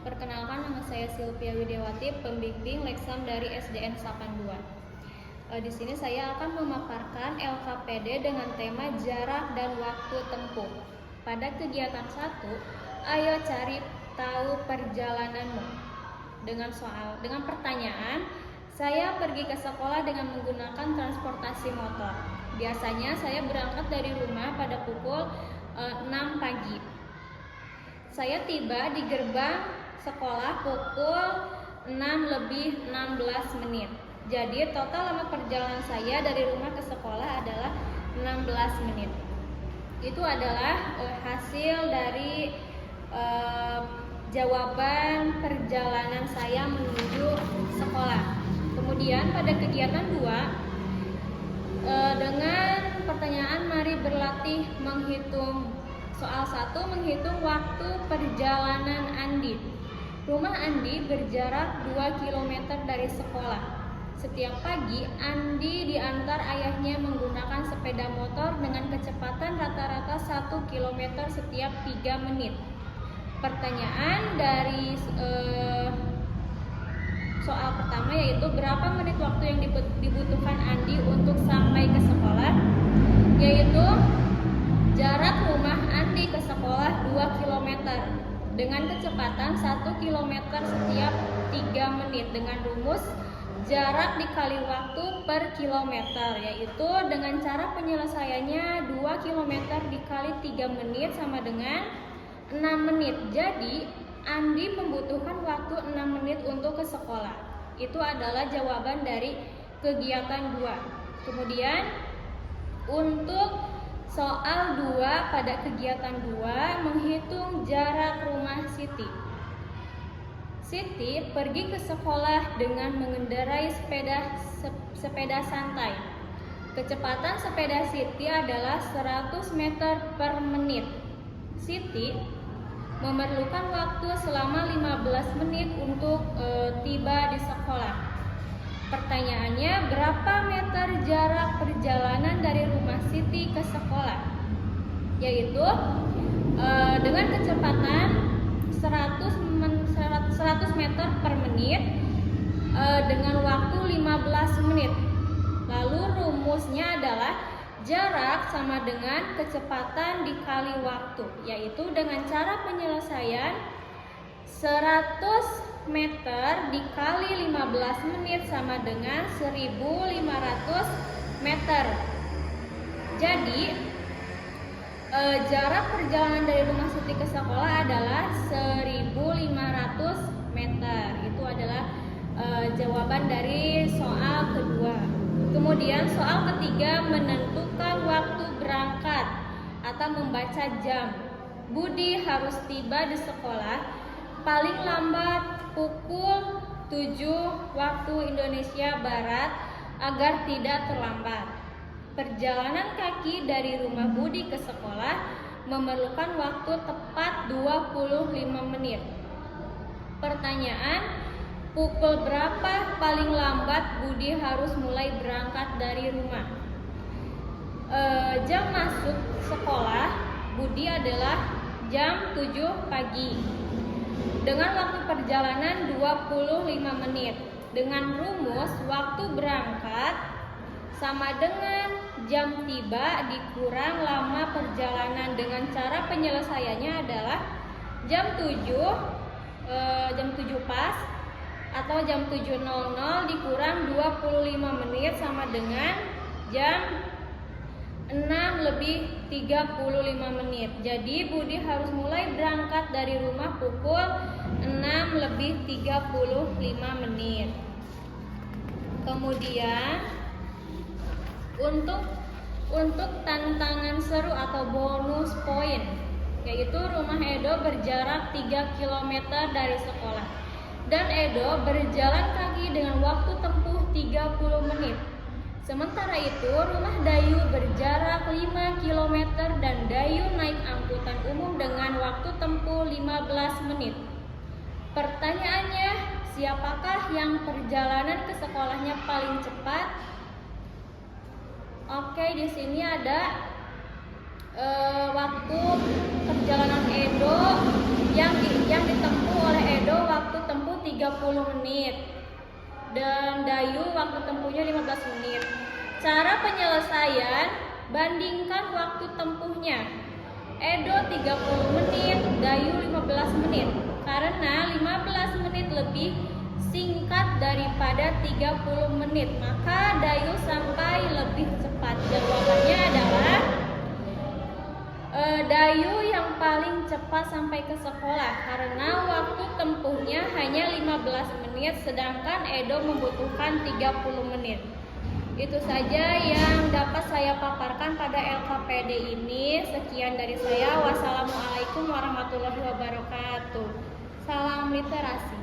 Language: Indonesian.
Perkenalkan, nama saya Sylvia Widiawati, pembimbing Leksam dari SDN 82. Di sini saya akan memaparkan LKPD dengan tema jarak dan waktu tempuh. Pada kegiatan 1, ayo cari tahu perjalananmu. Dengan pertanyaan, saya pergi ke sekolah dengan menggunakan transportasi motor. Biasanya saya berangkat dari rumah pada pukul 6 pagi. Saya tiba di gerbang sekolah pukul 6:16. Jadi total lama perjalanan saya dari rumah ke sekolah adalah 16 menit. Itu adalah hasil dari jawaban perjalanan saya menuju sekolah. Kemudian pada kegiatan 2, dengan pertanyaan mari berlatih menghitung. Soal 1, menghitung waktu perjalanan Andi. Rumah Andi berjarak 2 km dari sekolah. Setiap pagi, Andi diantar ayahnya menggunakan sepeda motor dengan kecepatan rata-rata 1 km setiap 3 menit. Pertanyaan dari soal pertama yaitu berapa menit waktu yang dibutuhkan Andi untuk sampai ke sekolah? Yaitu jarak rumah Andi ke sekolah 2 km dengan kecepatan 1 km setiap 3 menit dengan rumus jarak dikali waktu per kilometer, yaitu dengan cara penyelesaiannya 2 km dikali 3 menit sama dengan 6 menit. Jadi Andi membutuhkan waktu 6 menit untuk ke sekolah. Itu adalah jawaban dari kegiatan 2. Kemudian untuk soal 2 pada kegiatan 2, menghitung jarak rumah Siti. Siti pergi ke sekolah dengan mengendarai sepeda santai. Kecepatan sepeda Siti adalah 100 meter per menit. Siti memerlukan waktu selama 15 menit untuk tiba di sekolah. Pertanyaannya, berapa meter jarak perjalanan dari rumah Siti ke sekolah? Yaitu dengan kecepatan 100 meter per menit dengan waktu 15 menit. Lalu rumusnya adalah jarak sama dengan kecepatan dikali waktu, yaitu dengan cara penyelesaian 100 meter dikali 15 menit sama dengan 1500 meter. Jadi jarak perjalanan dari rumah Siti ke sekolah adalah 1500 meter. Itu adalah jawaban dari soal kedua. Kemudian soal ketiga, menentukan waktu berangkat atau membaca jam. Budi harus tiba di sekolah paling lambat pukul 7 waktu Indonesia Barat agar tidak terlambat. Perjalanan kaki dari rumah Budi ke sekolah memerlukan waktu tepat 25 menit. Pertanyaan, pukul berapa paling lambat Budi harus mulai berangkat dari rumah? Jam masuk sekolah Budi adalah jam 7 pagi. Dengan waktu perjalanan 25 menit. Dengan rumus waktu berangkat sama dengan jam tiba dikurang lama perjalanan. Dengan cara penyelesaiannya adalah jam 7 pas atau jam 7.00 dikurang 25 menit sama dengan jam 6:35 menit. Jadi Budi harus mulai berangkat dari rumah pukul 6:35 menit. Kemudian untuk tantangan seru atau bonus poin, yaitu rumah Edo berjarak 3 km dari sekolah dan Edo berjalan kaki dengan waktu tempuh 30 menit. Sementara itu, rumah Dayu berjarak 5 km dan Dayu naik angkutan umum dengan waktu tempuh 15 menit. Pertanyaannya, siapakah yang perjalanan ke sekolahnya paling cepat? Oke, di sini ada waktu perjalanan Edo yang ditempuh 30 menit dan Dayu waktu tempuhnya 15 menit. Cara penyelesaian, bandingkan waktu tempuhnya. Edo 30 menit, Dayu 15 menit. Karena 15 menit lebih singkat daripada 30 menit, maka Dayu sampai lebih cepat. Jawabannya adalah Dayu yang paling cepat sampai ke sekolah karena waktu tempuhnya hanya 15 menit sedangkan Edo membutuhkan 30 menit. Itu saja yang dapat saya paparkan pada LKPD ini. Sekian dari saya. Wassalamualaikum warahmatullahi wabarakatuh. Salam literasi.